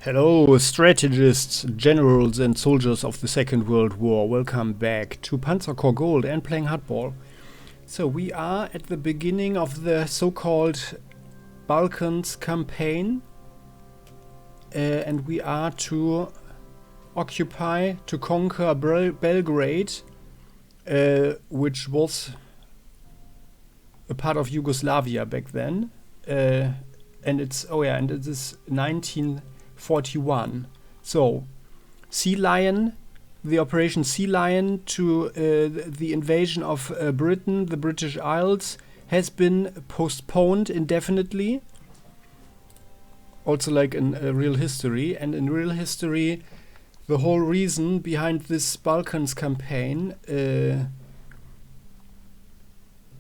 Hello, strategists, generals, and soldiers of the Second World War. Welcome back to Panzer Corps Gold and playing hardball. So we are at the beginning of the so-called Balkans campaign, and we are to conquer Belgrade, which was a part of Yugoslavia back then, and it is 1941. So, Sea Lion, the Operation Sea Lion to the invasion of Britain, the British Isles, has been postponed indefinitely. Also, like in real history, and in real history, the whole reason behind this Balkans campaign,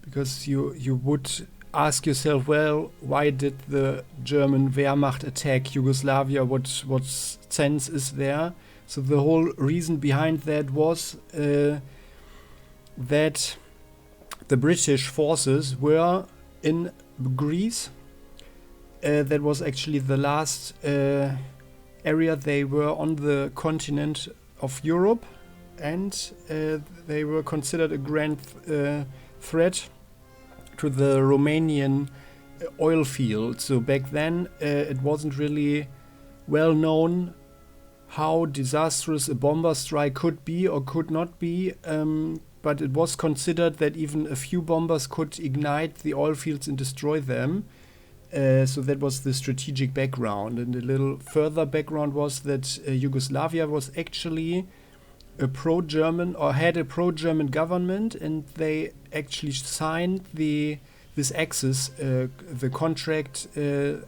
because you would ask yourself, well, why did the German Wehrmacht attack Yugoslavia? What sense is there? So the whole reason behind that was that the British forces were in Greece. That was actually the last area they were on the continent of Europe, and they were considered a grand threat to the Romanian oil field. So back then it wasn't really well known how disastrous a bomber strike could be or could not be, but it was considered that even a few bombers could ignite the oil fields and destroy them. So that was the strategic background. And a little further background was that Yugoslavia was actually a pro-German, or had a pro-German government, and they actually signed this Axis, the contract to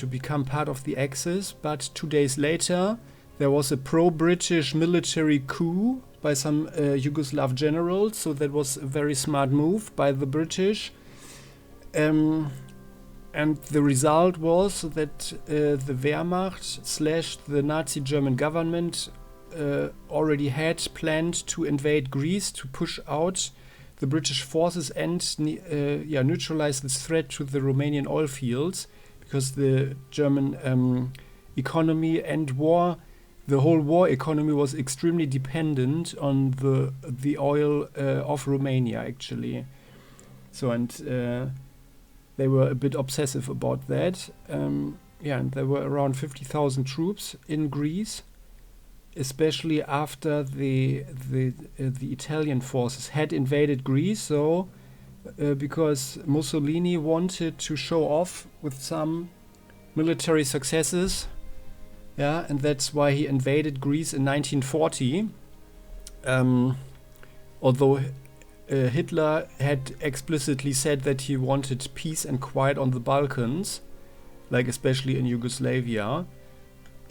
become part of the Axis. But 2 days later, there was a pro-British military coup by some Yugoslav generals. So that was a very smart move by the British. And the result was that the Wehrmacht / the Nazi German government already had planned to invade Greece, to push out the British forces and neutralize this threat to the Romanian oil fields, because the German economy and the whole war economy was extremely dependent on the oil of Romania, actually. So, and they were a bit obsessive about that. And there were around 50,000 troops in Greece, especially after the Italian forces had invaded Greece. So, because Mussolini wanted to show off with some military successes, and that's why he invaded Greece in 1940. Although Hitler had explicitly said that he wanted peace and quiet on the Balkans, like especially in Yugoslavia.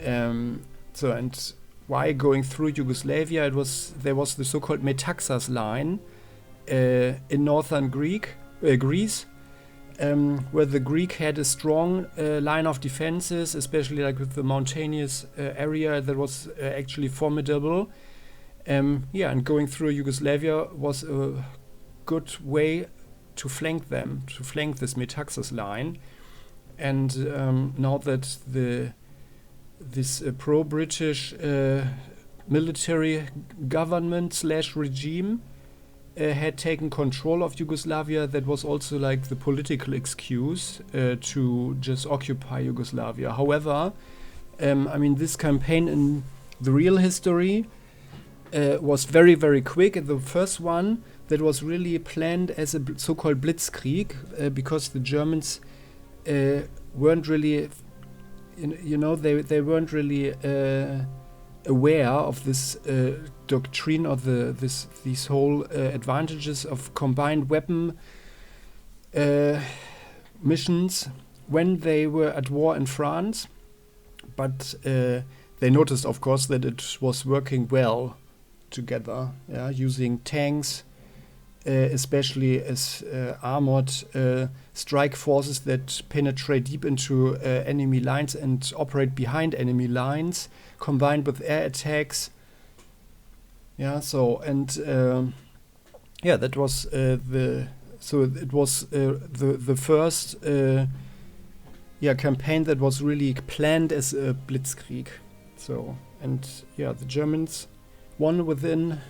So, and why going through Yugoslavia? There was the so-called Metaxas line in northern Greece, where the Greek had a strong line of defenses, especially like with the mountainous area that was actually formidable. And going through Yugoslavia was a good way to flank them, to flank this Metaxas line. And now that this pro-British military government / regime had taken control of Yugoslavia, that was also like the political excuse to just occupy Yugoslavia. However, this campaign in the real history was very, very quick. And the first one that was really planned as a so-called blitzkrieg, because the Germans weren't really, they weren't really aware of this doctrine, or these whole advantages of combined weapon missions when they were at war in France. But they noticed, of course, that it was working well together, using tanks, especially as armored strike forces that penetrate deep into enemy lines and operate behind enemy lines, combined with air attacks. That was the first campaign that was really planned as a blitzkrieg. So, and yeah, the Germans won within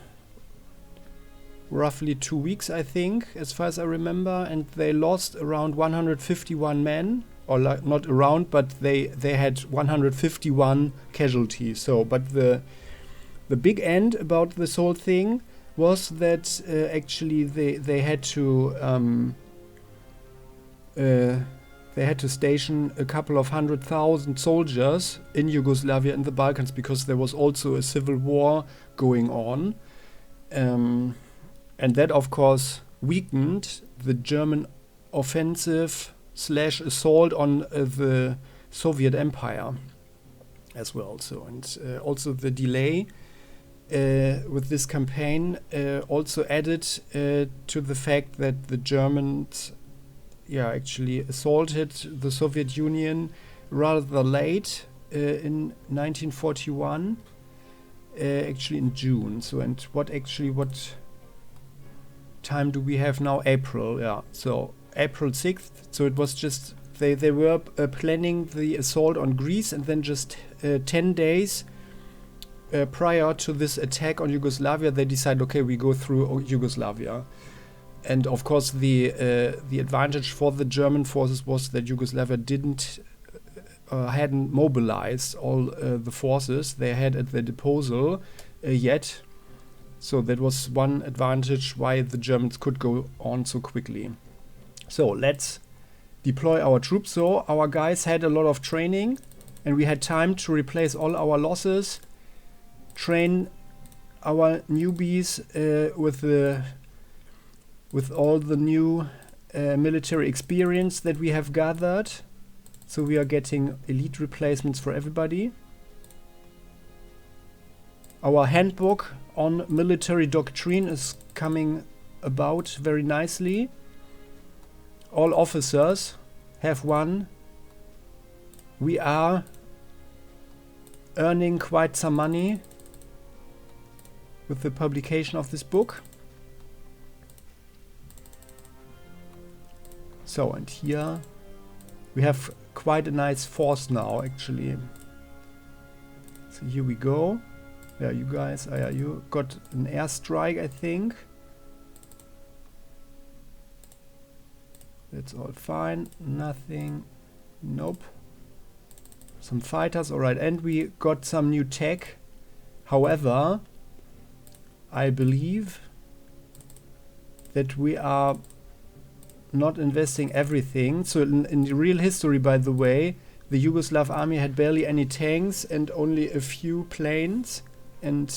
roughly 2 weeks, I think, as far as I remember, and they lost around 151 men, or not around, but they had 151 casualties. So, but the big end about this whole thing was that actually they had to station a couple of 100,000 soldiers in Yugoslavia and the Balkans, because there was also a civil war going on. And that, of course, weakened the German offensive / assault on the Soviet Empire as well. So, and also the delay with this campaign also added to the fact that the Germans actually assaulted the Soviet Union rather late in 1941, actually in June. So, and what time do we have now? April, yeah. So April 6th. So it was just they were planning the assault on Greece, and then just 10 days prior to this attack on Yugoslavia, they decided, okay, we go through Yugoslavia. And of course, the advantage for the German forces was that Yugoslavia hadn't mobilized all the forces they had at their disposal yet. So that was one advantage why the Germans could go on so quickly. So let's deploy our troops. So our guys had a lot of training, and we had time to replace all our losses, train our newbies with all the new military experience that we have gathered. So we are getting elite replacements for everybody. Our handbook on military doctrine is coming about very nicely. All officers have one. We are earning quite some money with the publication of this book. So, and here we have quite a nice force now, actually. So here we go. Yeah, you guys, you got an airstrike, I think. That's all fine. Nothing. Nope. Some fighters, alright. And we got some new tech. However, I believe that we are not investing everything. So in the real history, by the way, the Yugoslav army had barely any tanks and only a few planes. And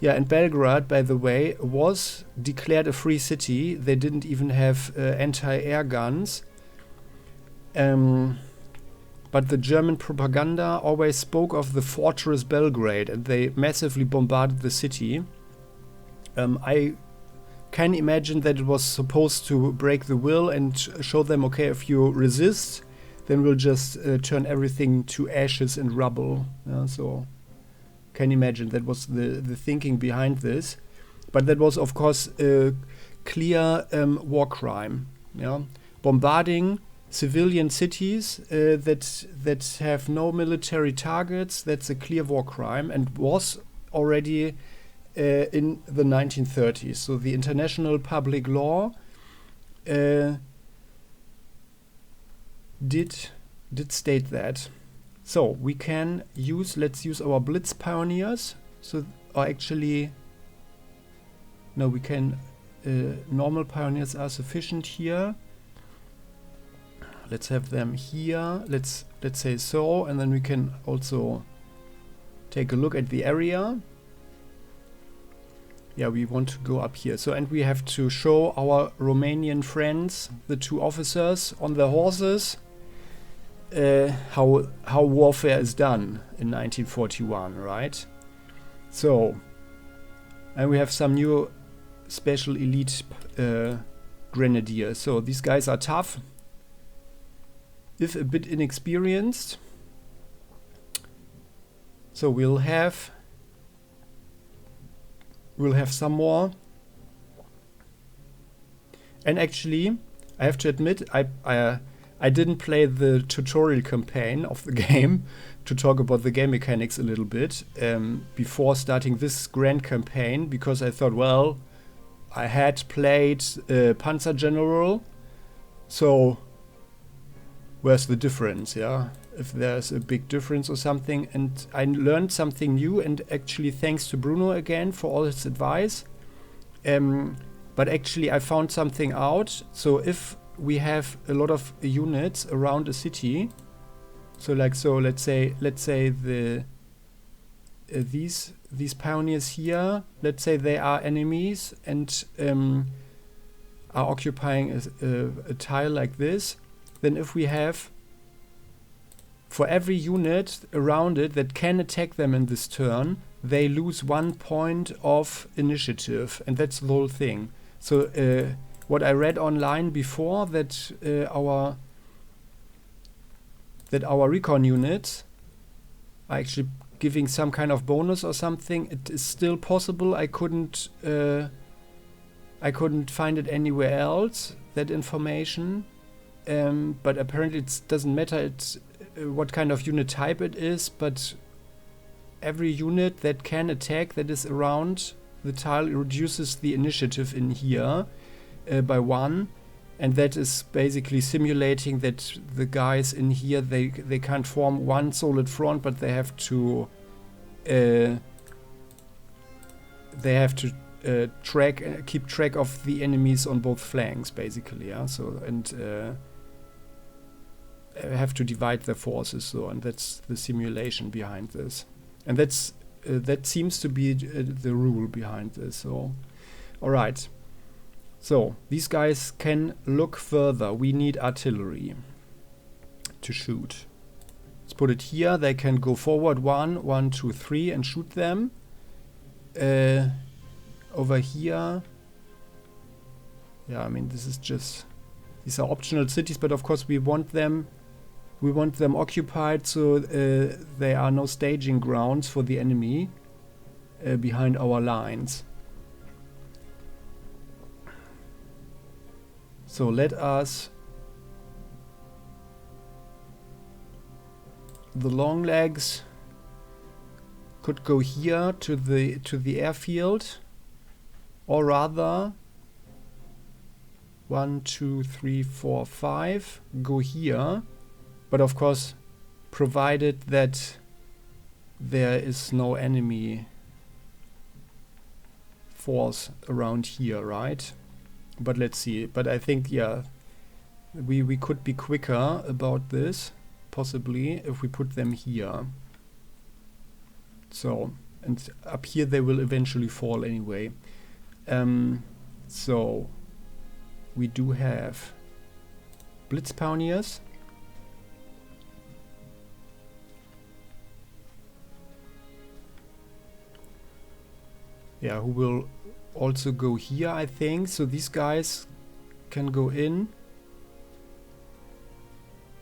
and Belgrade, by the way, was declared a free city. They didn't even have anti-air guns. But the German propaganda always spoke of the fortress Belgrade, and they massively bombarded the city. I can imagine that it was supposed to break the will and show them, okay, if you resist, then we'll just turn everything to ashes and rubble. So can imagine that was the thinking behind this. But that was, of course, a clear war crime. Yeah, bombarding civilian cities that have no military targets, that's a clear war crime, and was already in the 1930s. So the international public law did state that. So we can let's use our Blitz pioneers. So, or actually, no, we can, normal pioneers are sufficient here. Let's have them here. Let's say so, and then we can also take a look at the area. Yeah, we want to go up here. So, and we have to show our Romanian friends, the two officers on their horses, how warfare is done in 1941, right? So, and we have some new special elite grenadiers. So these guys are tough, if a bit inexperienced. So we'll have some more. And actually, I have to admit, I didn't play the tutorial campaign of the game to talk about the game mechanics a little bit before starting this grand campaign, because I thought, well, I had played Panzer General, so where's the difference, yeah? If there's a big difference or something. And I learned something new, and actually thanks to Bruno again for all his advice. But actually I found something out. So if we have a lot of units around a city, so let's say the these pioneers here, let's say they are enemies and are occupying a tile like this, then if we have for every unit around it that can attack them in this turn, they lose 1 point of initiative, and that's the whole thing. So what I read online before, that our recon units are actually giving some kind of bonus or something. It is still possible. I couldn't find it anywhere else, that information. But apparently it doesn't matter it's what kind of unit type it is, but every unit that can attack that is around the tile reduces the initiative in here by 1, and that is basically simulating that the guys in here, they can't form one solid front, but they have to keep track of the enemies on both flanks, basically, yeah. So and have to divide their forces, so, and that's the simulation behind this, and that's that seems to be the rule behind this. So, all right. So these guys can look further. We need artillery to shoot. Let's put it here. They can go forward 1, 2, 3 and shoot them. Over here. Yeah, I mean, this is just, these are optional cities, but of course we want them occupied, so there are no staging grounds for the enemy behind our lines. So let us, the long legs could go here to the airfield, or rather 1, 2, 3, 4, 5 go here, but of course provided that there is no enemy force around here, right? But let's see. But I think, yeah, we could be quicker about this, possibly, if we put them here. So, and up here they will eventually fall anyway. So, we do have Blitz Pioneers. Yeah, who will also go here, I think. So these guys can go in.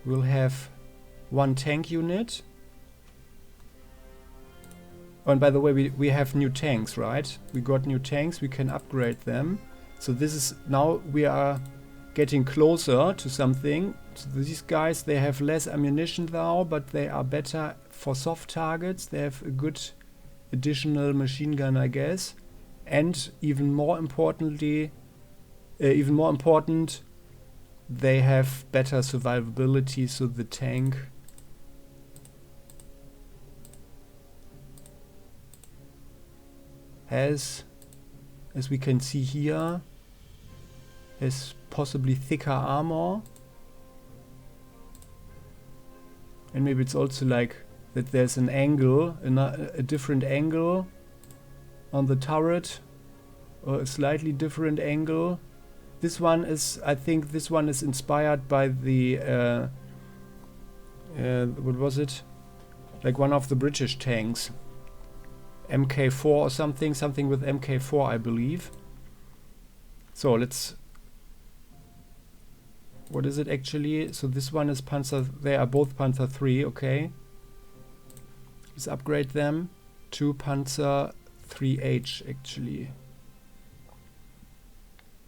We'll have 1 tank unit. Oh, and by the way, we have new tanks, right? We got new tanks, we can upgrade them. So this is, now we are getting closer to something. So these guys, they have less ammunition now, but they are better for soft targets. They have a good additional machine gun, I guess. And even more important, they have better survivability, so the tank has, as we can see here, has possibly thicker armor. And maybe it's also like that there's an angle, a different angle on the turret, or a slightly different angle. This one is, I think this one is inspired by the what was it? Like one of the British tanks, MK4 or something with MK4, I believe. So let's, what is it actually? So this one is Panzer, they are both Panzer 3, okay. Let's upgrade them to Panzer 3H actually.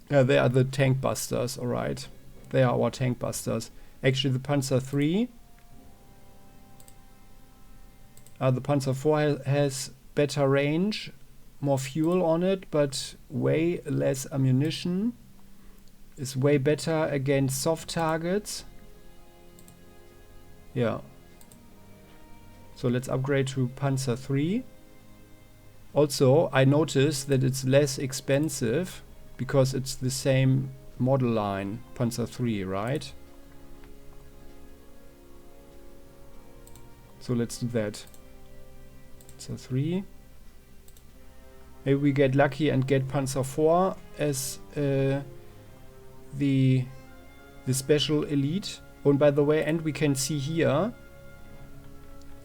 Yeah, they are the tank busters, alright. They are our tank busters. Actually, the Panzer III. The Panzer IV has better range, more fuel on it, but way less ammunition. Is way better against soft targets. Yeah. So let's upgrade to Panzer III. Also, I noticed that it's less expensive because it's the same model line, Panzer III, right? So let's do that. Panzer III. Maybe we get lucky and get Panzer IV as the special elite. Oh, and by the way, and we can see here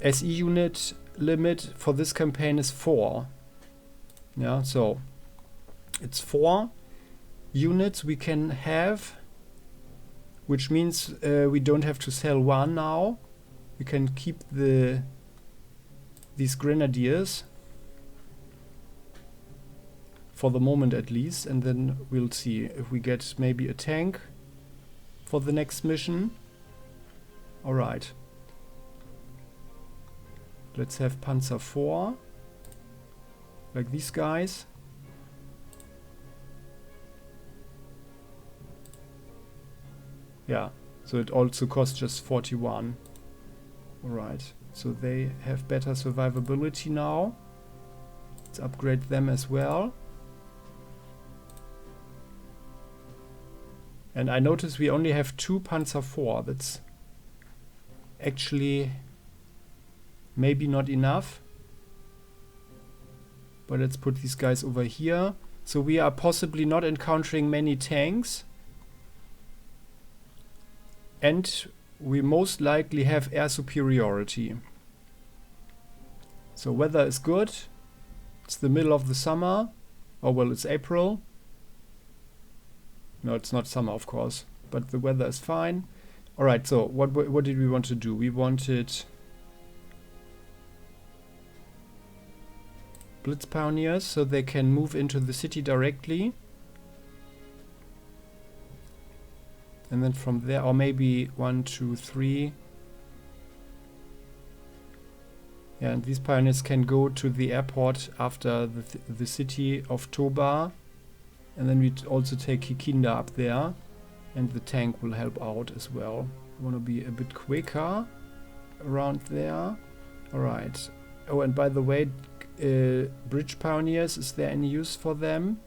SE unit limit for this campaign is 4. Yeah, so it's 4 units we can have, which means we don't have to sell one now. We can keep these grenadiers for the moment at least, and then we'll see if we get maybe a tank for the next mission. Alright. Let's have Panzer IV. Like these guys. Yeah, so it also costs just 41. Alright, so they have better survivability now. Let's upgrade them as well. And I notice we only have 2 Panzer IV. That's actually maybe not enough. But let's put these guys over here. So we are possibly not encountering many tanks. And we most likely have air superiority. So weather is good. It's the middle of the summer. Oh well, it's April. No, it's not summer, of course. But the weather is fine. Alright, so what did we want to do? We wanted Blitz Pioneers so they can move into the city directly. And then from there, or maybe 1, 2, 3. Yeah, and these pioneers can go to the airport after the city of Toba. And then we also take Kikinda up there. And the tank will help out as well. I want to be a bit quicker around there. Alright. Oh, and by the way, bridge pioneers, is there any use for them?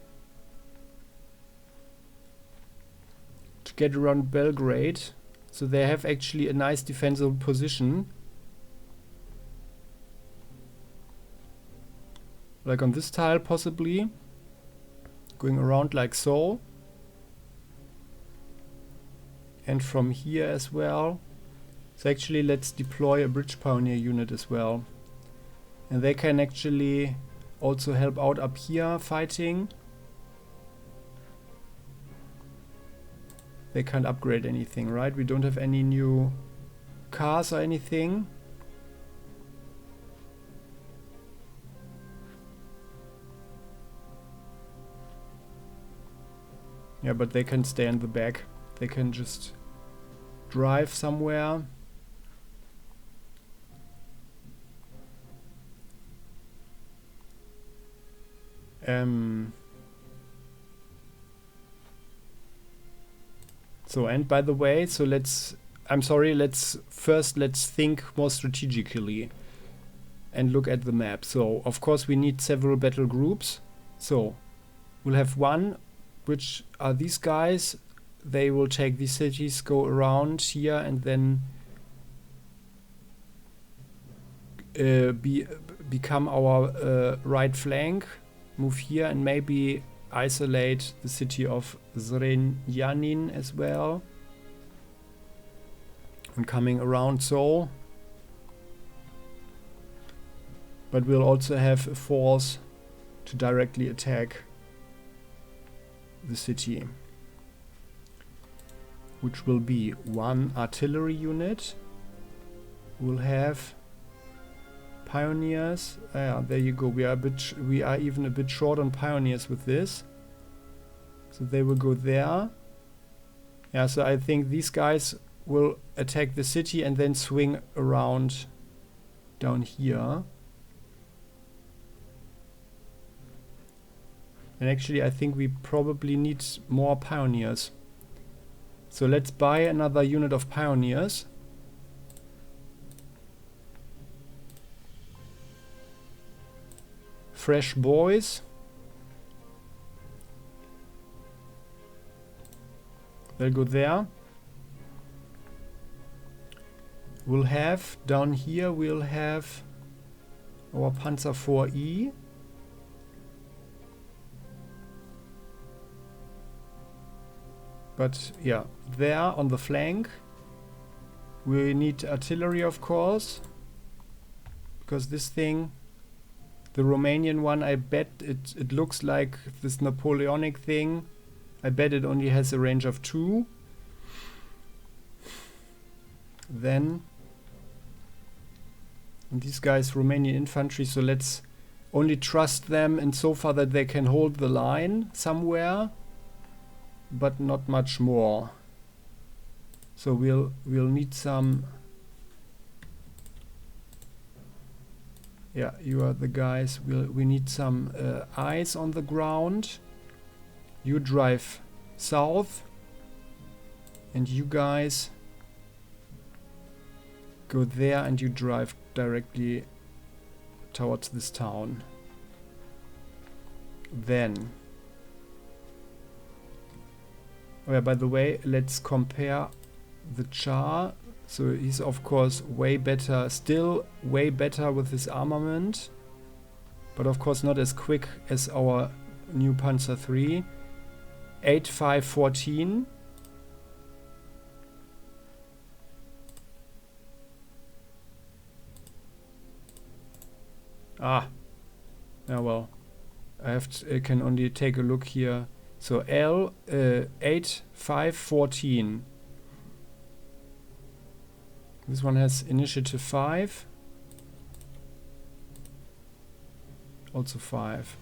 To get around Belgrade. So they have actually a nice defensible position. Like on this tile possibly. Going around like so. And from here as well. So actually let's deploy a bridge pioneer unit as well. And they can actually also help out up here fighting. They can't upgrade anything, right? We don't have any new cars or anything. Yeah, but they can stay in the back. They can just drive somewhere. So, and by the way, so let's think more strategically and look at the map. So, of course, we need several battle groups. So, we'll have one, which are these guys. They will take these cities, go around here, and then become our right flank. Move here and maybe isolate the city of Zrenjanin as well. And coming around so. But we'll also have a force to directly attack the city. Which will be 1 artillery unit. We'll have pioneers. There you go. We are even a bit short on pioneers with this. So they will go there. Yeah, so I think these guys will attack the city and then swing around down here. And actually I think we probably need more pioneers. So let's buy another unit of pioneers. Fresh boys. They'll go there. We'll have, down here we'll have our Panzer 4E. But yeah, there on the flank we need artillery, of course, because this thing, the Romanian one, I bet it looks like this Napoleonic thing. I bet it only has a range of 2. Then and these guys Romanian infantry, so let's only trust them in so far that they can hold the line somewhere, but not much more. So we'll need some. Yeah, you are the guys. We need some eyes on the ground. You drive south, and you guys go there, and you drive directly towards this town. Then, oh yeah, by the way, let's compare the Tsar. So he's of course way better, still way better with his armament, but of course not as quick as our new Panzer III. 8514. Ah, yeah, well, I can only take a look here. So L 8514. This one has initiative 5. Also 5.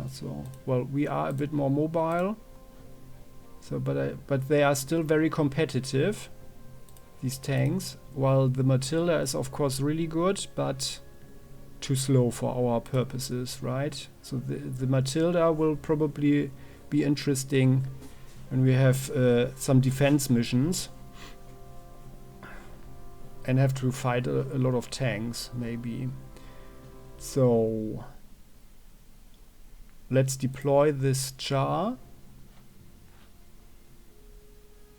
So well, we are a bit more mobile. So, but they are still very competitive, these tanks. While the Matilda is of course really good, but too slow for our purposes, right? So the Matilda will probably be interesting when we have some defense missions and have to fight a lot of tanks, maybe. So let's deploy this Tsar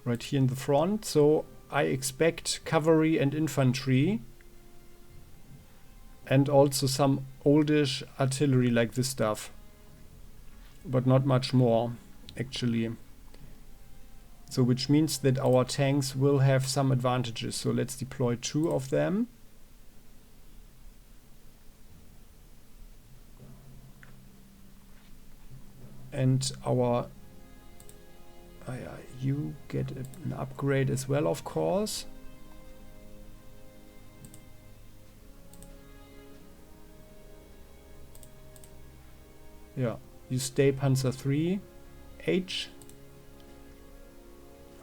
right here in the front. So I expect cavalry and infantry, and also some oldish artillery like this stuff, but not much more actually. So which means that our tanks will have some advantages. So let's deploy 2 of them. And our you get an upgrade as well, of course. Yeah, you stay Panzer III H,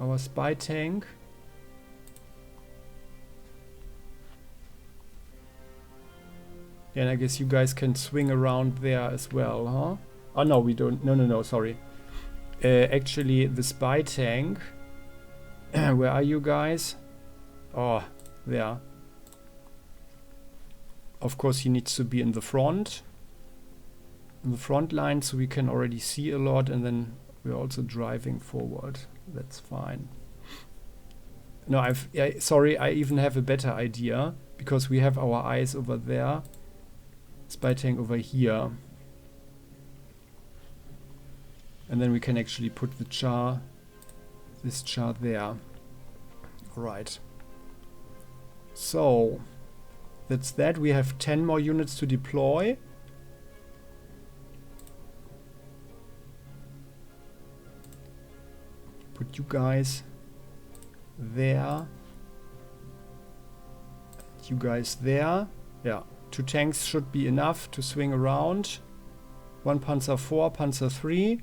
our spy tank. Yeah, and I guess you guys can swing around there as well, huh? Oh no, we don't. No, sorry. Actually, the spy tank. Where are you guys? Oh, there. Of course, he needs to be in the front. In the front line, so we can already see a lot, and then we're also driving forward. That's fine. No, sorry, I even have a better idea, because we have our eyes over there. Spy tank over here. And then we can actually put the Tsar, this Tsar there. Alright. So, that's that. We have 10 more units to deploy. Put you guys there. You guys there. Yeah, 2 tanks should be enough to swing around. 1 Panzer IV, Panzer III.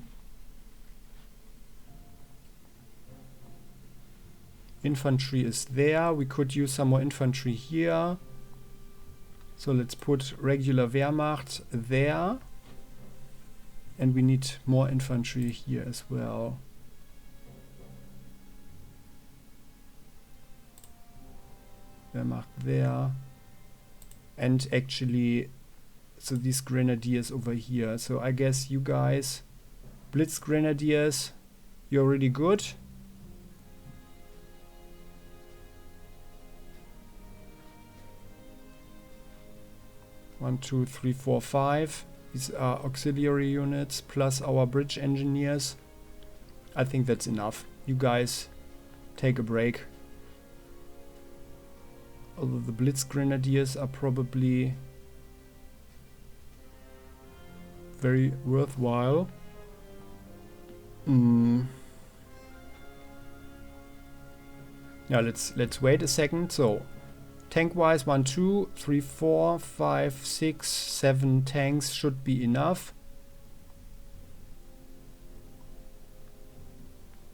Infantry is there. We could use some more infantry here. So let's put regular Wehrmacht there. And we need more infantry here as well. Wehrmacht there. And actually, so these grenadiers over here. So I guess you guys, Blitz Grenadiers, you're really good. One, two, three, four, five. These are auxiliary units plus our bridge engineers. I think that's enough. You guys take a break. Although the Blitz Grenadiers are probably very worthwhile. Yeah, let's wait a second. So tank-wise, 1, 2, 3, 4, 5, 6, 7 tanks should be enough.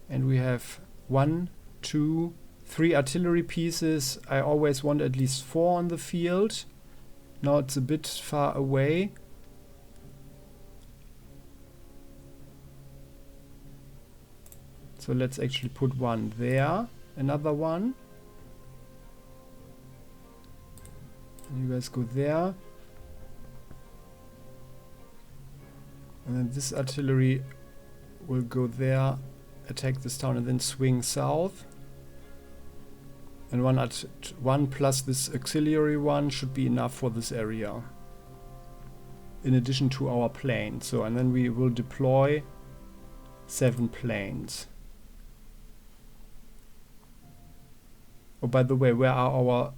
And we have 1, 2, 3 artillery pieces. I always want at least 4 on the field. Now it's a bit far away. So let's actually put one there. Another one. And you guys go there. And then this artillery will go there, attack this town, and then swing south. And one plus this auxiliary one should be enough for this area. In addition to our plane. So, and then we will deploy 7 planes. Oh, by the way, where are our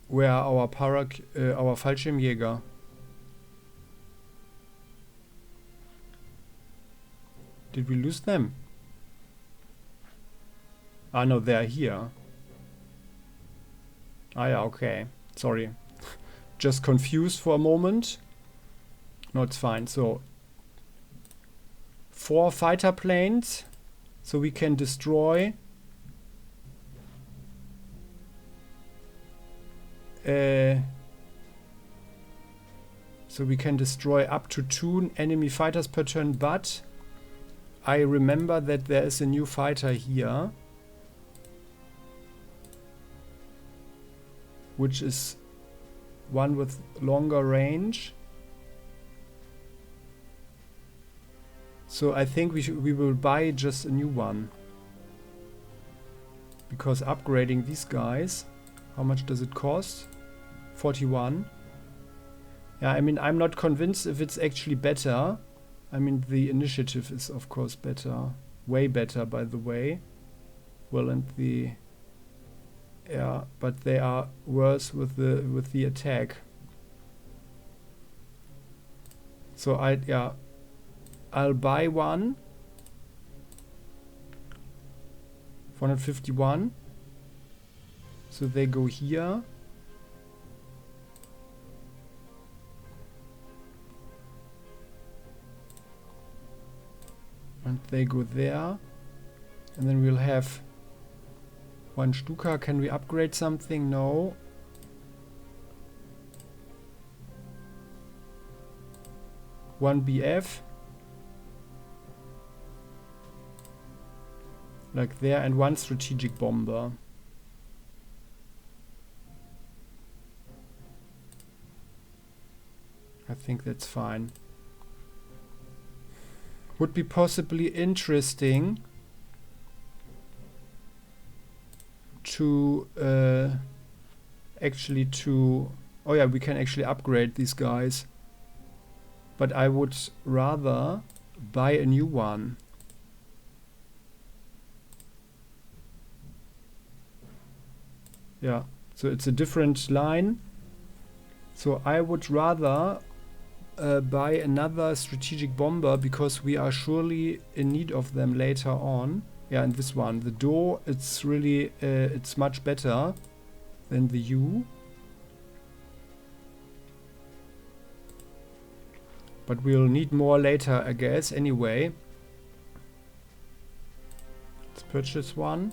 Fallschirmjäger? Did we lose them? Ah, no, they are here. Ah, yeah, okay. Sorry. Just confused for a moment. No, it's fine. So, 4 fighter planes. So we can destroy... so we can destroy up to 2 enemy fighters per turn, but I remember that there is a new fighter here, which is one with longer range. So I think we will buy just a new one, because upgrading these guys, how much does it cost? 41. Yeah, I mean, I'm not convinced if it's actually better. I mean, the initiative is of course better. Way better, by the way. Well, and the... yeah, but they are worse with the attack. So I'll buy one. 451. So they go here. And they go there. And then we'll have 1 Stuka. Can we upgrade something? No. One BF. Like there. And 1 strategic bomber. I think that's fine. Would be possibly interesting to oh yeah, we can actually upgrade these guys, but I would rather buy a new one. Yeah, so it's a different line, so I would rather buy another strategic bomber, because we are surely in need of them later on. Yeah, and this one, the Do, it's really it's much better than the U, but we'll need more later, I guess. Anyway, let's purchase one.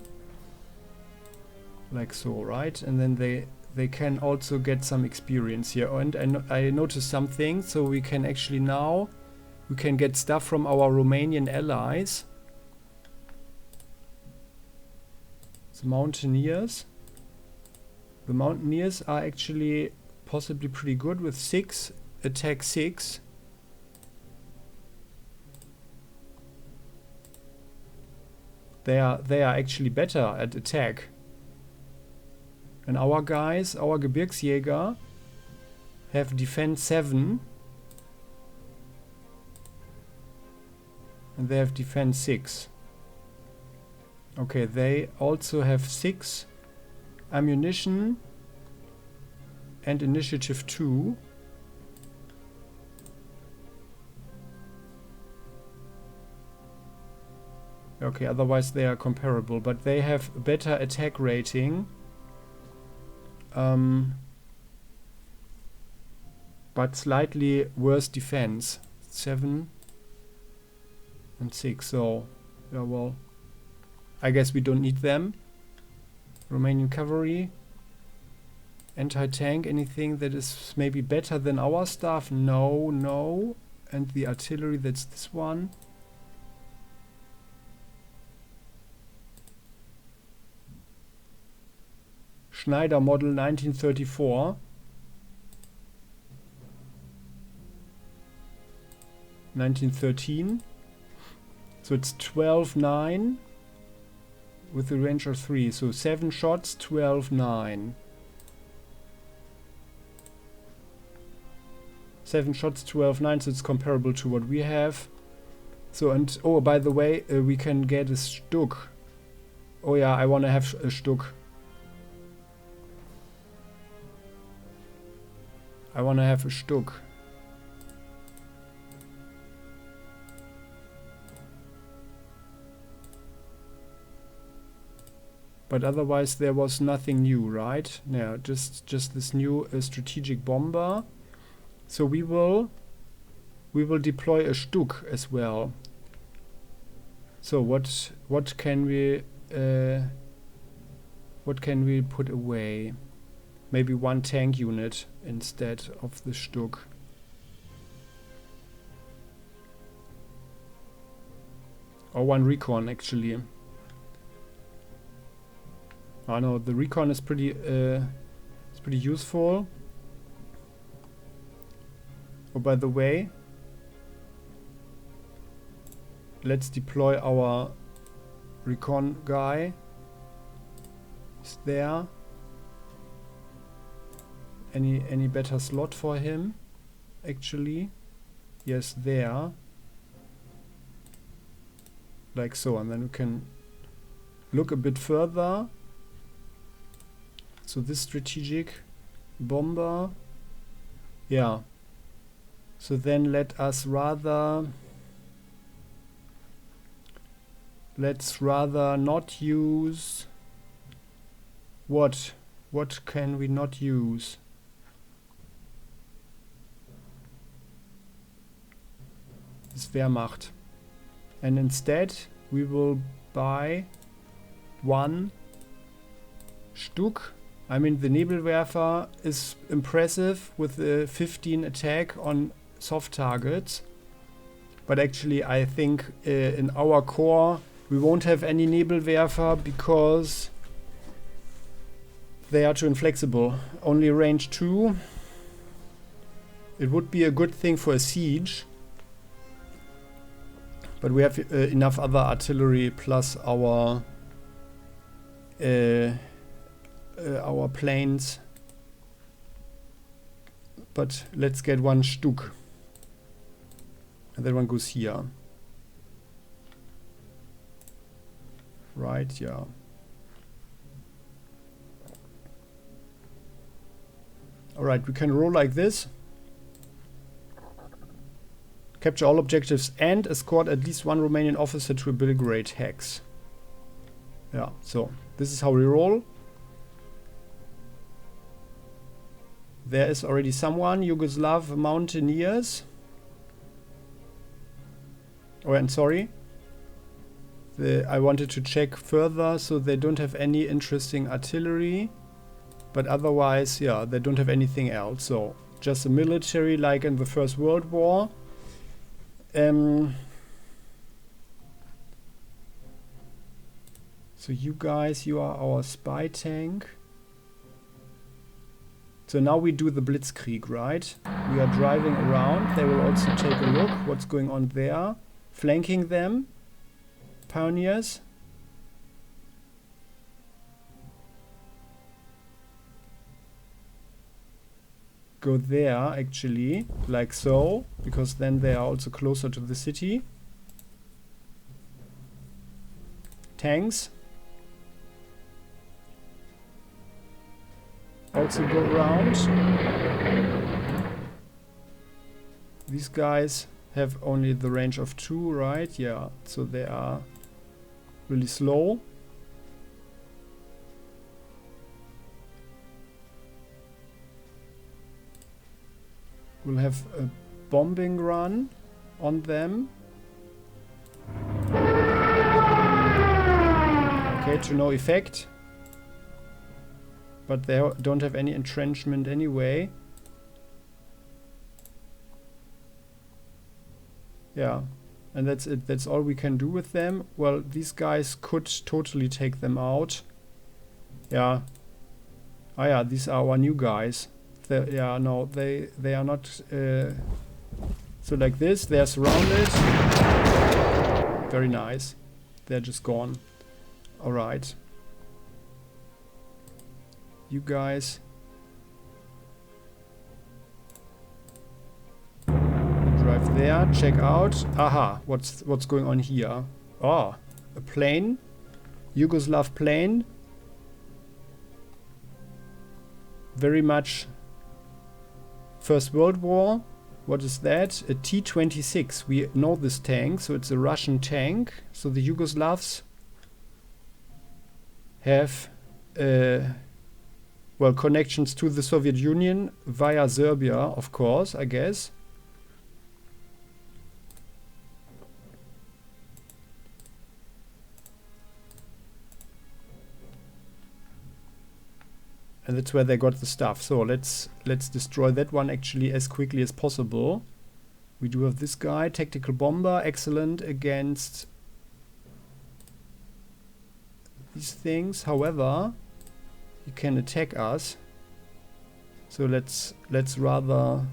like so, right? And then they can also get some experience here. And I noticed something, so we can actually now we can get stuff from our Romanian allies. The Mountaineers. The Mountaineers are actually possibly pretty good with 6, attack 6. They are actually better at attack. And our guys, our Gebirgsjäger, have defense 7. And they have defense 6. Okay, they also have 6 ammunition and initiative 2. Okay, otherwise they are comparable, but they have better attack rating. But slightly worse defense. 7 and 6, so yeah, well, I guess we don't need them. Romanian cavalry. Anti-tank, anything that is maybe better than our stuff? No, no. And the artillery, that's this one. Schneider model 1934. 1913. So it's 12-9 with the range of 3. So 7 shots, 12-9. 7 shots, 12-9, so it's comparable to what we have. So, and oh, by the way, we can get a Stuck. Oh yeah, I want to have a Stuck. I want to have a Stuck. But otherwise there was nothing new, right? Yeah, just this new strategic bomber. So we will deploy a Stuck as well. So what can we put away? Maybe 1 tank unit instead of the Stuck. Or 1 recon actually. I know the recon is pretty useful. Oh, by the way, let's deploy our recon guy. Is there any better slot for him? Actually, yes, there. Like so, and then we can look a bit further. So this strategic bomber, yeah. So then let's rather not use what can we not use? This Wehrmacht. And instead we will buy 1 Stuck. I mean, the Nebelwerfer is impressive with the 15 attack on soft targets. But actually, I think in our core we won't have any Nebelwerfer because they are too inflexible. Only range 2. It would be a good thing for a siege. But we have enough other artillery plus our planes. But let's get 1 Stuck. And that one goes here. Right, yeah. Alright, we can roll like this. Capture all objectives and escort at least 1 Romanian officer to a Belgrade hex. Yeah, so this is how we roll. There is already someone, Yugoslav Mountaineers. Oh, and sorry. I wanted to check further, so they don't have any interesting artillery. But otherwise, yeah, they don't have anything else. So just a military like in the First World War. So you guys, you are our spy tank. So now we do the Blitzkrieg, right? We are driving around. They will also take a look what's going on there. Flanking them. Pioneers. Go there, actually, like so, because then they are also closer to the city. Tanks. Also go around. These guys have only the range of 2, right? Yeah, so they are really slow. We'll have a bombing run on them. Okay, to no effect. But they don't have any entrenchment anyway. Yeah, and that's it. That's all we can do with them. Well, these guys could totally take them out. Yeah. Ah yeah, these are our new guys. Yeah, no, they are not... so like this, they are surrounded. Very nice. They're just gone. Alright. You guys. Drive there, check out. Aha, what's going on here? Oh, a plane. Yugoslav plane. Very much First World War. What is that? A T-26. We know this tank, so it's a Russian tank. So the Yugoslavs have well, connections to the Soviet Union via Serbia, of course, I guess. And that's where they got the stuff. So let's destroy that one actually as quickly as possible. We do have this guy, tactical bomber, excellent against these things. However, he can attack us. So let's rather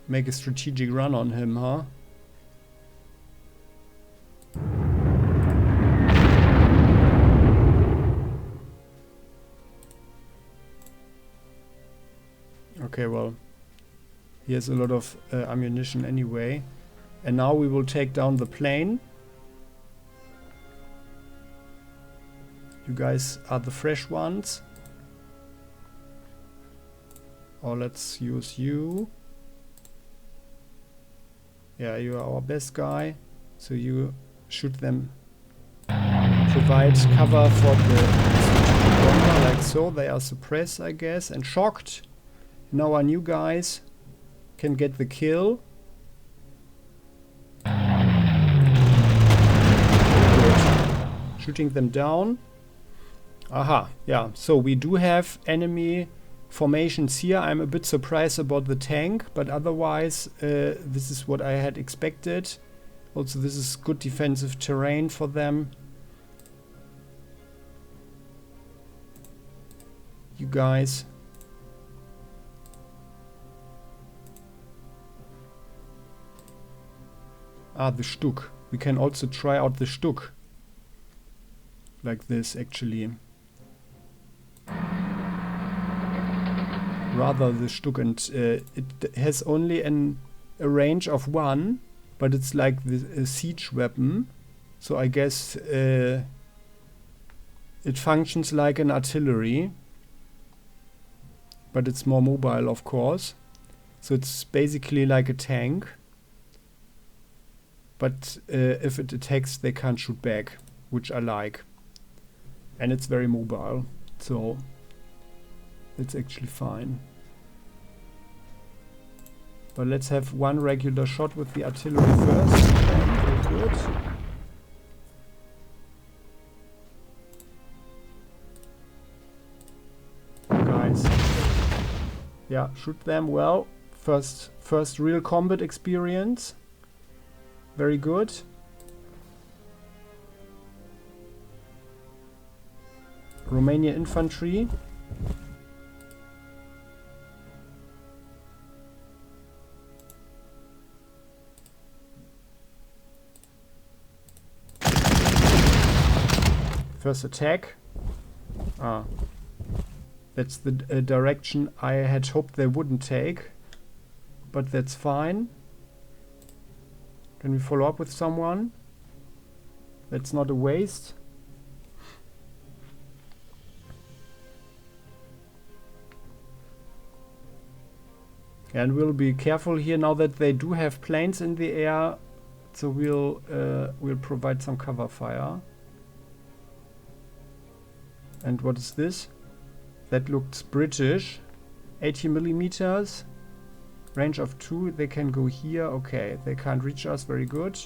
make a strategic run on him, huh? Okay, well, he has a lot of ammunition anyway. And now we will take down the plane. You guys are the fresh ones. Or let's use you. Yeah, you are our best guy. So you shoot them. Provide cover for the bomber, like so. They are suppressed, I guess, and shocked. Now our new guys can get the kill. Good. Shooting them down. Aha, yeah. So we do have enemy formations here. I'm a bit surprised about the tank, but otherwise this is what I had expected. Also, this is good defensive terrain for them. You guys. Ah, the Stuck. We can also try out the Stuck. Like this, actually. Rather the Stuck, and it has only a range of 1, but it's like a siege weapon. So I guess it functions like an artillery. But it's more mobile, of course. So it's basically like a tank. But if it attacks, they can't shoot back, which I like. And it's very mobile, so it's actually fine. But let's have one regular shot with the artillery first. good. Guys. Yeah, shoot them well. First real combat experience. Very good. Romanian infantry. First attack. Ah. That's the direction I had hoped they wouldn't take. But that's fine. Can we follow up with someone? That's not a waste. And we'll be careful here now that they do have planes in the air. So we'll provide some cover fire. And what is this? That looks British. 80 millimeters. Range of 2. They can go here. Okay, they can't reach us. Very good.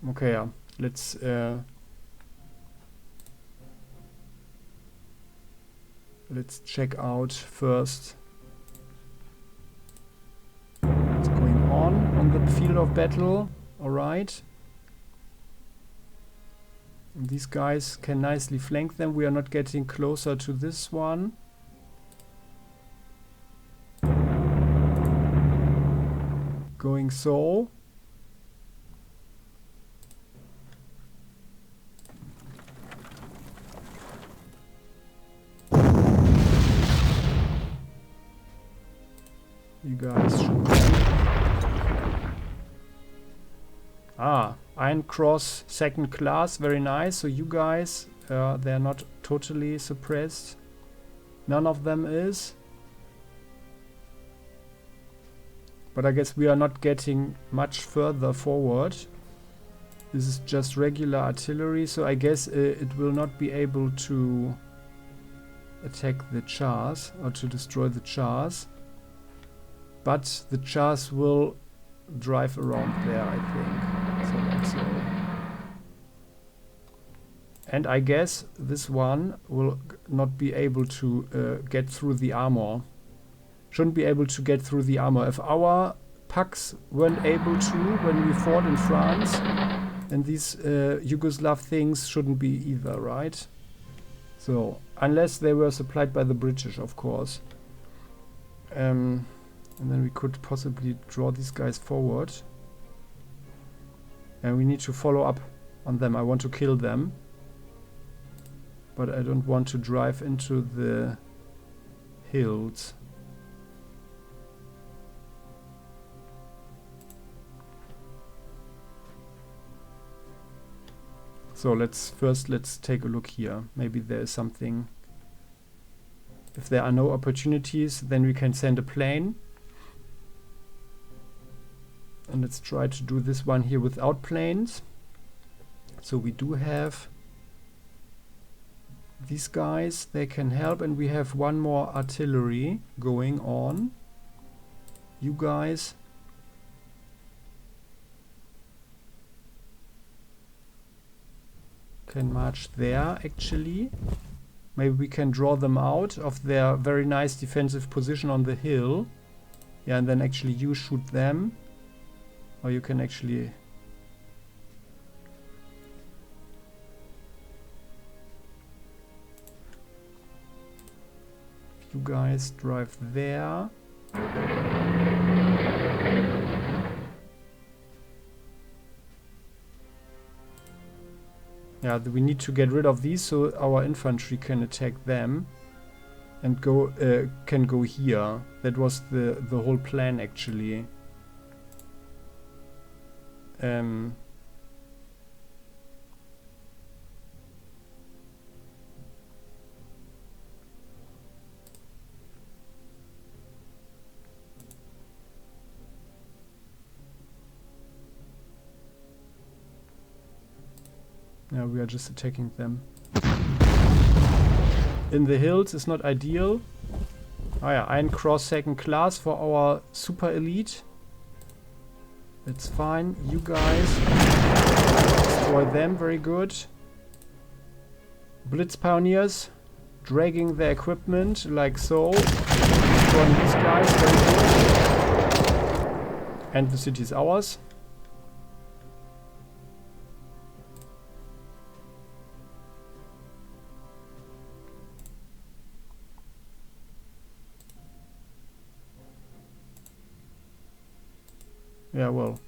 Okay, let's check out first what's going on the field of battle. Alright. These guys can nicely flank them. We are not getting closer to this one. Going so. You guys should... Iron Cross second class, very nice. So you guys, they're not totally suppressed. None of them is. But I guess we are not getting much further forward. This is just regular artillery, so I guess it will not be able to attack the chars or to destroy the chars. But the chars will drive around there, I think. And I guess this one will not be able to get through the armor. Shouldn't be able to get through the armor. If our pucks weren't able to when we fought in France, then these Yugoslav things shouldn't be either, right? So, unless they were supplied by the British, of course. And then we could possibly draw these guys forward. And we need to follow up on them. I want to kill them. But I don't want to drive into the hills. So let's take a look here. Maybe there is something. If there are no opportunities, then we can send a plane. And let's try to do this one here without planes. So we do have these guys, they can help, and we have one more artillery going on. You guys can march there, actually. Maybe we can draw them out of their very nice defensive position on the hill. Yeah, and then actually you shoot them. Or you can actually... You guys drive there. Yeah, we need to get rid of these so our infantry can attack them and can go here. That was the whole plan, actually. Yeah, we are just attacking them. In the hills is not ideal. Oh yeah, Iron Cross second class for our super elite. That's fine. You guys destroy them, very good. Blitz Pioneers dragging their equipment like so. Destroying these guys, very good. And the city is ours. Yeah, well,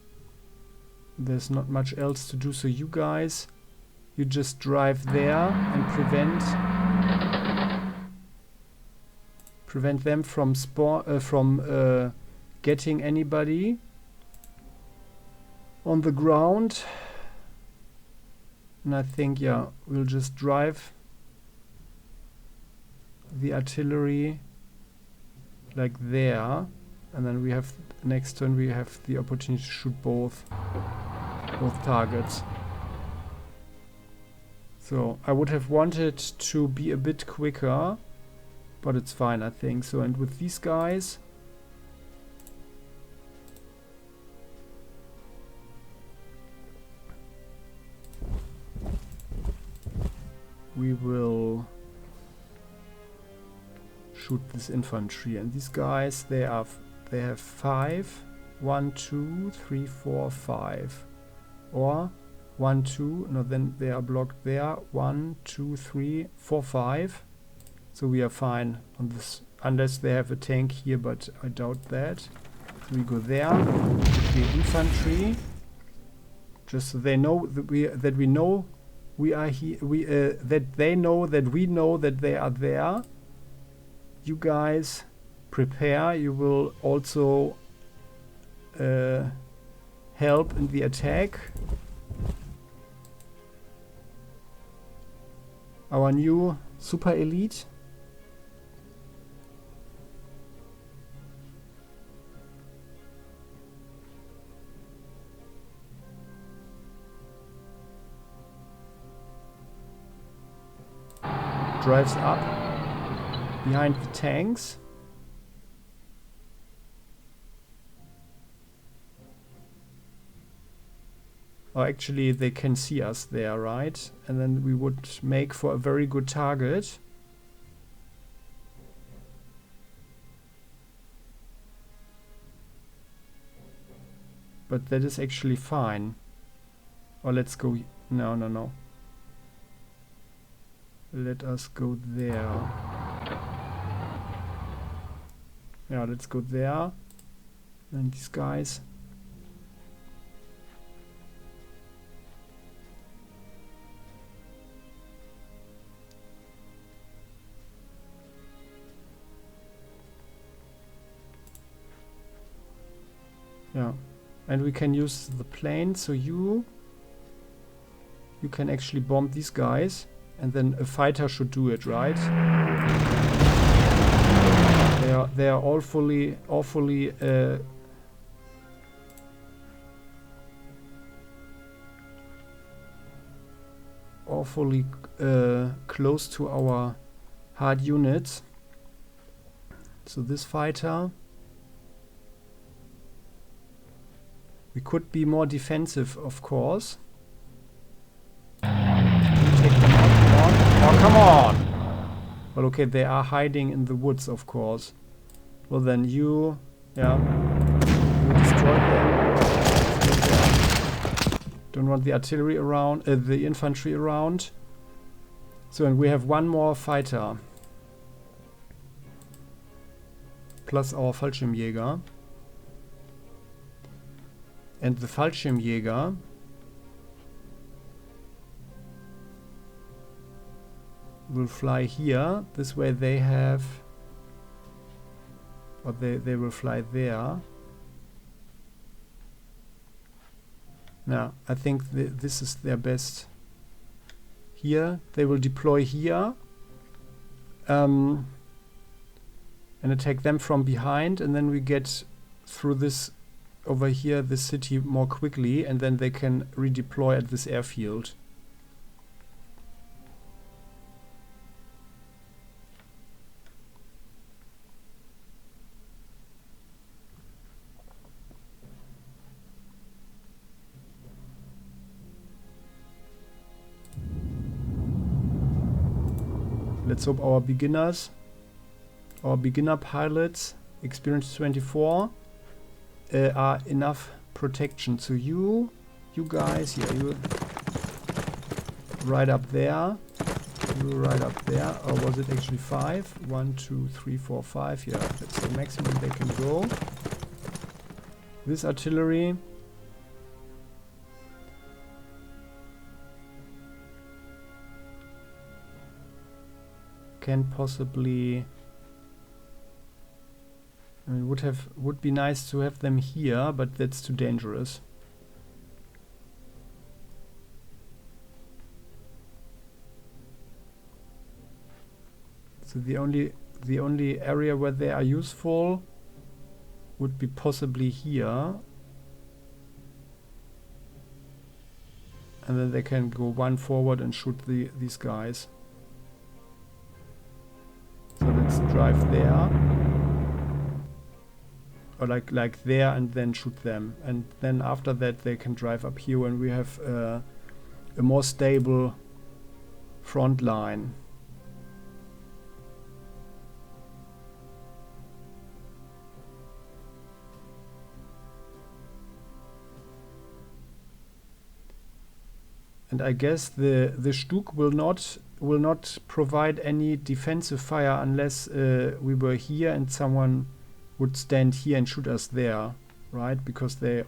there's not much else to do, so you guys, you just drive there and prevent them from getting anybody on the ground. And I think, yeah, we'll just drive the artillery like there. And then we have, next turn we have the opportunity to shoot both targets. So I would have wanted to be a bit quicker, but it's fine, I think. So, and with these guys, we will shoot this infantry. And these guys, they have 5. 1, 2, 3, 4, 5. Or 1, 2. No, then they are blocked there. 1, 2, 3, 4, 5. So we are fine on this, unless they have a tank here, but I doubt that. So we go there. The infantry, just so they know that we know we are here. That they know that we know that they are there. You guys prepare. You will also help in the attack. Our new super elite. Drives up behind the tanks. Or actually they can see us there, right? And then we would make for a very good target. But that is actually fine. Or let's go... No. Let us go there. Yeah, let's go there. And these guys. Yeah. And we can use the plane, so you can actually bomb these guys. And then a fighter should do it, right? They are awfully close to our hard units. So this fighter, we could be more defensive, of course. Oh, come on! Well, okay, they are hiding in the woods, of course. Well, then you destroy them. Don't want the artillery around, the infantry around. So, and we have one more fighter. Plus our Fallschirmjäger. And the Fallschirmjäger will fly here. This way they have... Or they will fly there. Now, I think this is their best. Here, they will deploy here. And attack them from behind. And then we get through this over here, this city more quickly. And then they can redeploy at this airfield. Let's hope our beginner pilots, experience 24, are enough protection. So you guys, yeah, you right up there. You right up there. Or was it actually 5? 1, 2, 3, 4, 5. Yeah, that's the maximum they can go. This artillery. Can possibly. I mean, would be nice to have them here, but that's too dangerous. So the only area where they are useful would be possibly here. And then they can go one forward and shoot these guys. So let's drive there. Or like there and then shoot them. And then after that they can drive up here when we have a more stable front line. And I guess the Stuk will not provide any defensive fire unless we were here and someone would stand here and shoot us there, right? Because they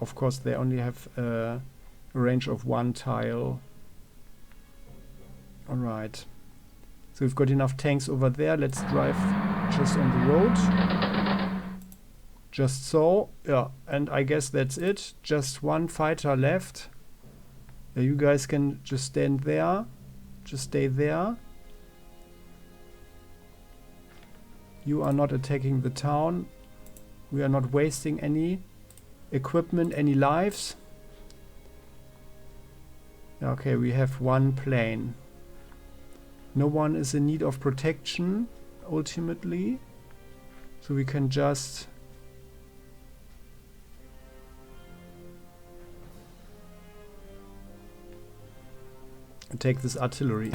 only have a range of 1 tile. All right. So we've got enough tanks over there. Let's drive just on the road. Just so, yeah. And I guess that's it. Just 1 fighter left. You guys can just stand there. Just stay there. You are not attacking the town. We are not wasting any equipment, any lives. Okay, we have 1 plane. No one is in need of protection, ultimately. So we can just... take this artillery.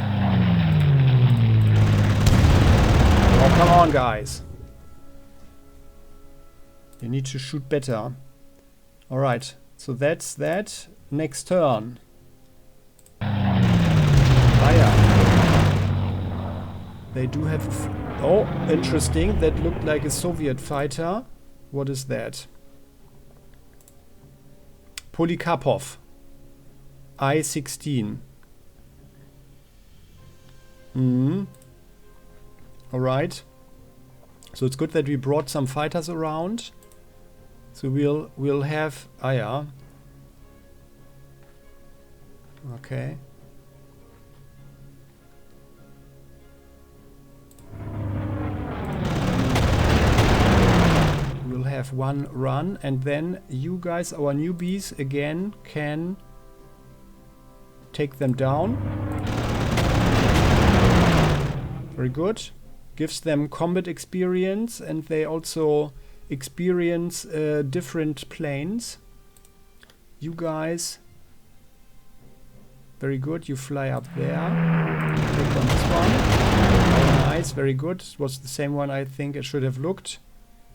Oh, come on, guys. You need to shoot better. Alright, so that's that. Next turn. Fire. They do have... oh, interesting. That looked like a Soviet fighter. What is that? Polikarpov. I-16. Alright. So it's good that we brought some fighters around. So we'll have... ah, yeah. Okay. We'll have 1 run, and then you guys, our newbies, again can take them down. Very good. Gives them combat experience, and they also experience different planes. You guys, very good. You fly up there. Click on this one. Very nice, very good. It was the same one I think it should have looked,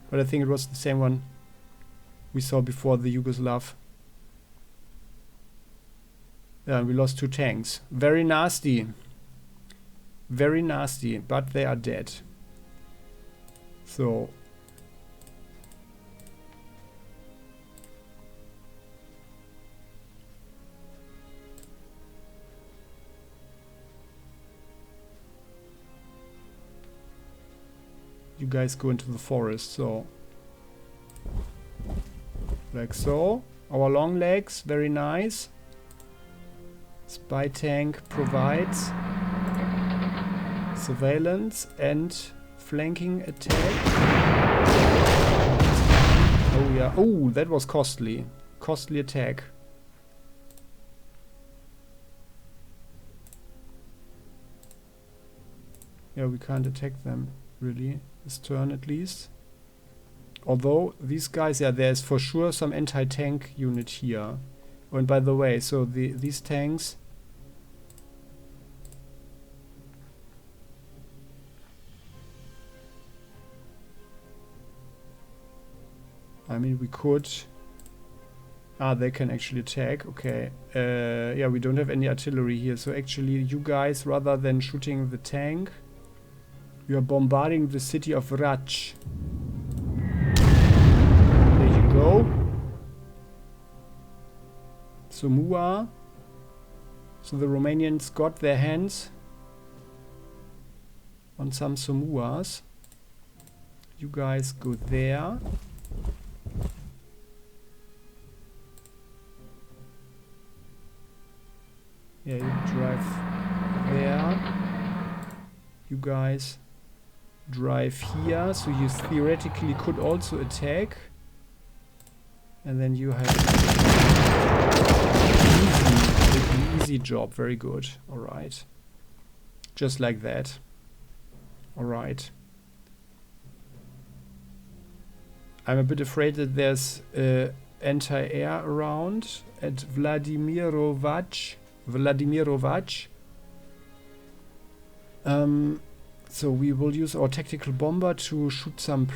but I think it was the same one we saw before the Yugoslav. Yeah, we lost 2 tanks. Very nasty. Very nasty, but they are dead. So you guys go into the forest, so like so. Our long legs, very nice. Spy tank provides surveillance and flanking attack. Oh yeah. Oh, that was costly. Costly attack. Yeah, we can't attack them really this turn at least. Although these guys, yeah, there's for sure some anti-tank unit here. Oh, and by the way, so these tanks mean, we could... Ah, they can actually attack. Okay. Yeah, we don't have any artillery here. So actually, you guys, rather than shooting the tank, you are bombarding the city of Rach. There you go. So Mua. So the Romanians got their hands on some Somuas. You guys go there. Yeah, you drive there. You guys drive here, so you theoretically could also attack. And then you have an easy job. Very good. Alright. Just like that. Alright. I'm a bit afraid that there's anti-air around at Vladimirovac. So we will use our tactical bomber to shoot some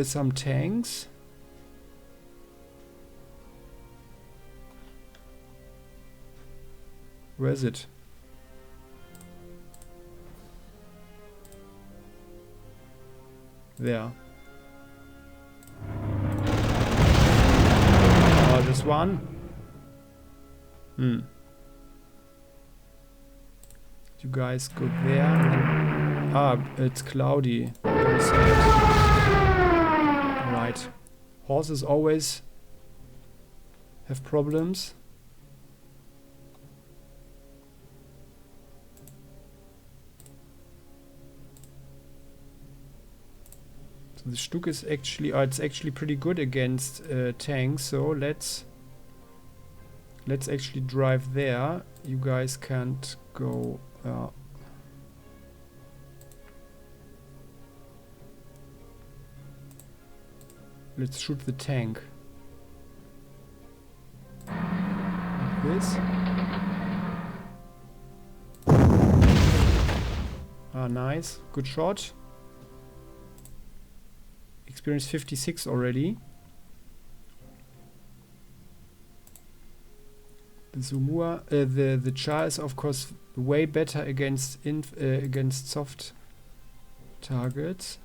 some tanks. Where is it? There. Oh, this one? You guys go there and then... Ah, it's cloudy. Very sad. Right. Horses always have problems. So the Stuk is actually... it's actually pretty good against tanks, so let's actually drive there. You guys can't go... let's shoot the tank. Like this. Ah, nice. Good shot. Experience 56 already. The Zumua, the Char is of course way better against soft targets.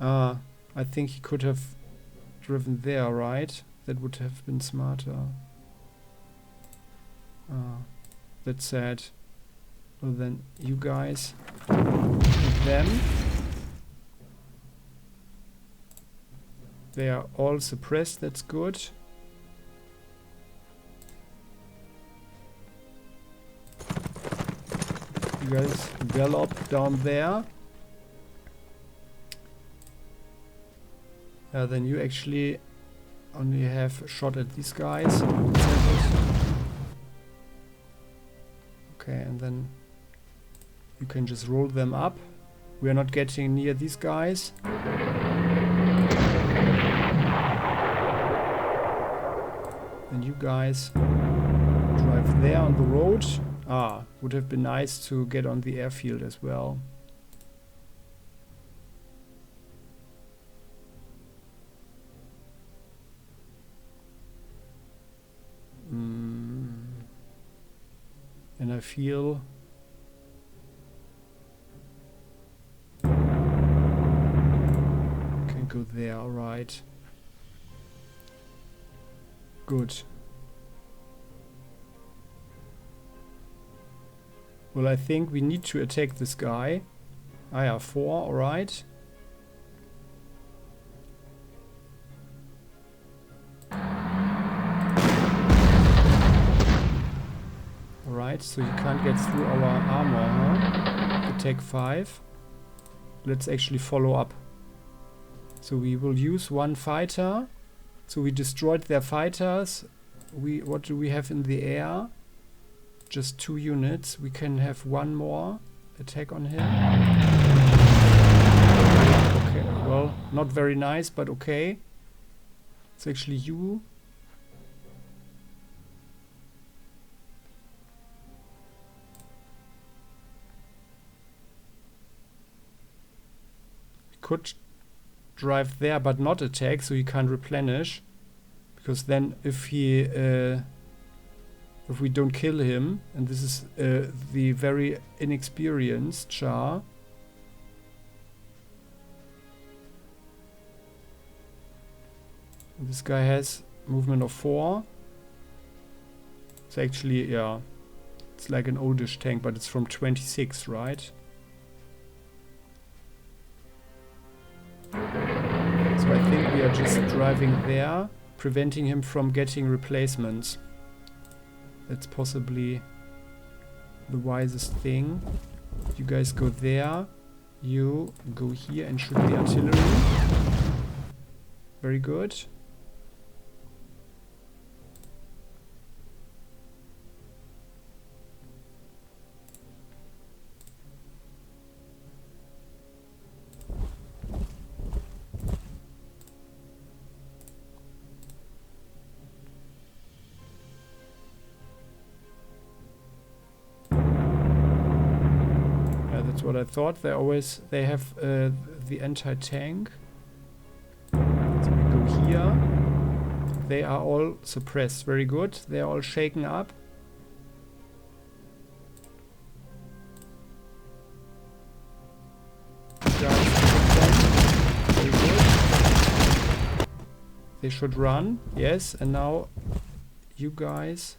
Ah, I think he could have driven there, right? That would have been smarter. Ah, that's sad. Well then, you guys, with them. They are all suppressed, that's good. You guys gallop down there. Then you actually only have a shot at these guys. Okay, and then you can just roll them up. We are not getting near these guys. And you guys drive there on the road. Ah, would have been nice to get on the airfield as well. And I feel can go there, alright. Good. Well, I think we need to attack this guy. Ah yeah, 4, alright. Alright, so you can't get through our armor, huh? Attack 5. Let's actually follow up. So we will use one fighter. So we destroyed their fighters. What do we have in the air? Just 2 units. We can have one more attack on him. Okay, well, not very nice, but okay. It's actually you. Could drive there but not attack, so he can't replenish. Because then if he if we don't kill him, and this is the very inexperienced Char. This guy has movement of 4. It's actually, yeah, it's like an oldish tank, but it's from 26, right? So I think we are just driving there, preventing him from getting replacements. That's possibly the wisest thing. You guys go there. You go here and shoot the artillery. Very good. That's what I thought. They have the anti-tank. So we go here. They are all suppressed. Very good. They are all shaken up. Very good. They should run. Yes, and now you guys.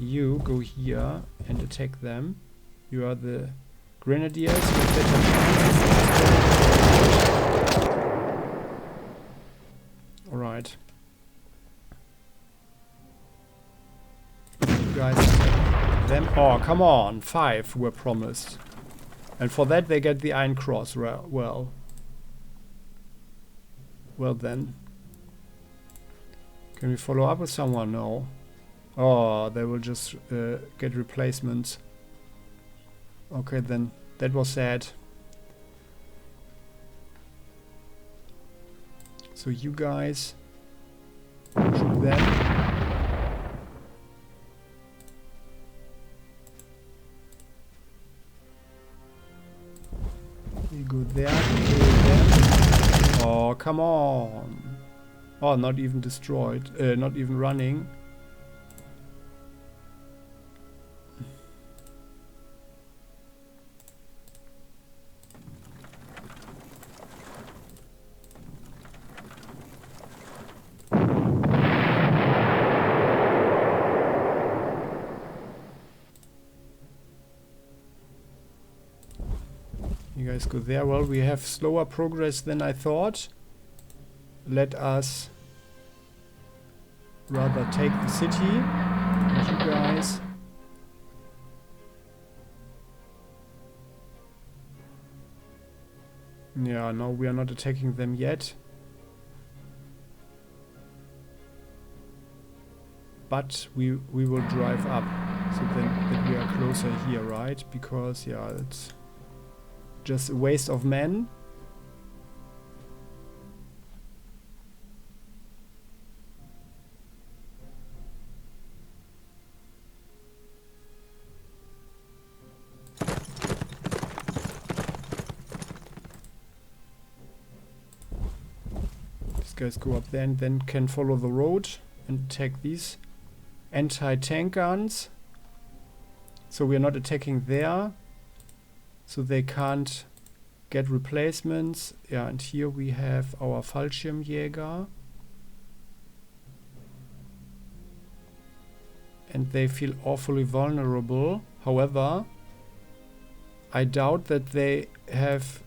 You go here and attack them. You are the grenadiers. Alright. You guys attack them. Oh, come on. 5 were promised. And for that they get the Iron Cross. Well then. Can we follow up with someone? No. Oh, they will just get replacements. Okay, then. That was sad. So you guys shoot them. You go there, kill them. Oh, come on. Oh, not even destroyed. Not even running. You guys go there. Well, we have slower progress than I thought. Let us rather take the city. And you guys. Yeah, no, we are not attacking them yet. But we will drive up. So then that we are closer here, right? Because, yeah, it's just a waste of men. These guys go up there and then can follow the road and attack these anti-tank guns. So we are not attacking there. So they can't get replacements. Yeah, and here we have our Fallschirmjäger. And they feel awfully vulnerable. However, I doubt that they have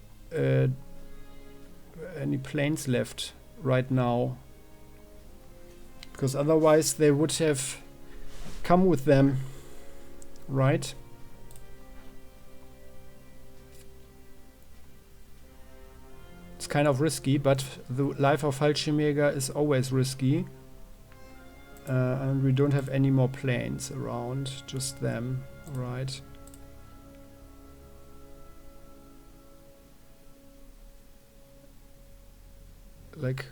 any planes left right now. Because otherwise they would have come with them, right? It's kind of risky, but the life of Fallschirmjäger is always risky. And we don't have any more planes around, just them, right? Like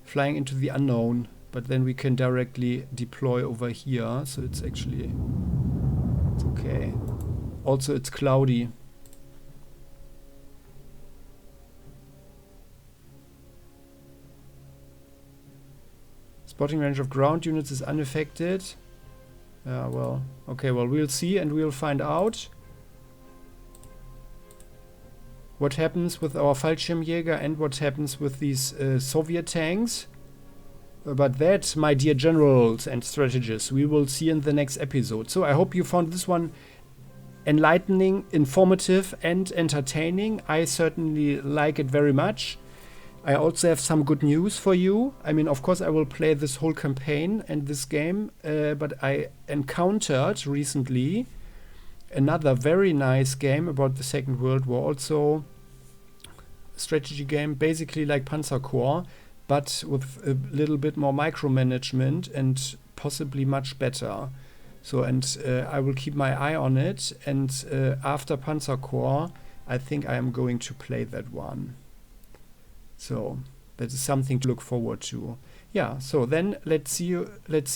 flying into the unknown, but then we can directly deploy over here, so it's actually, it's okay. Also, it's cloudy. Spotting range of ground units is unaffected. Well, okay, well, we'll see and we'll find out what happens with our Fallschirmjäger and what happens with these Soviet tanks. But that, my dear generals and strategists, we will see in the next episode. So I hope you found this one enlightening, informative, and entertaining. I certainly like it very much. I also have some good news for you. I mean, of course, I will play this whole campaign and this game, but I encountered recently another very nice game about the Second World War, also a strategy game, basically like Panzer Corps, but with a little bit more micromanagement and possibly much better. So, and I will keep my eye on it, and after Panzer Corps, I think I am going to play that one. So that is something to look forward to. Yeah, so then let's see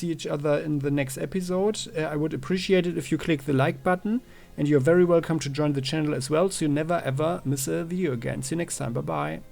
each other in the next episode. I would appreciate it if you click the like button, and you're very welcome to join the channel as well, so you never ever miss a video again. See you next time. Bye bye.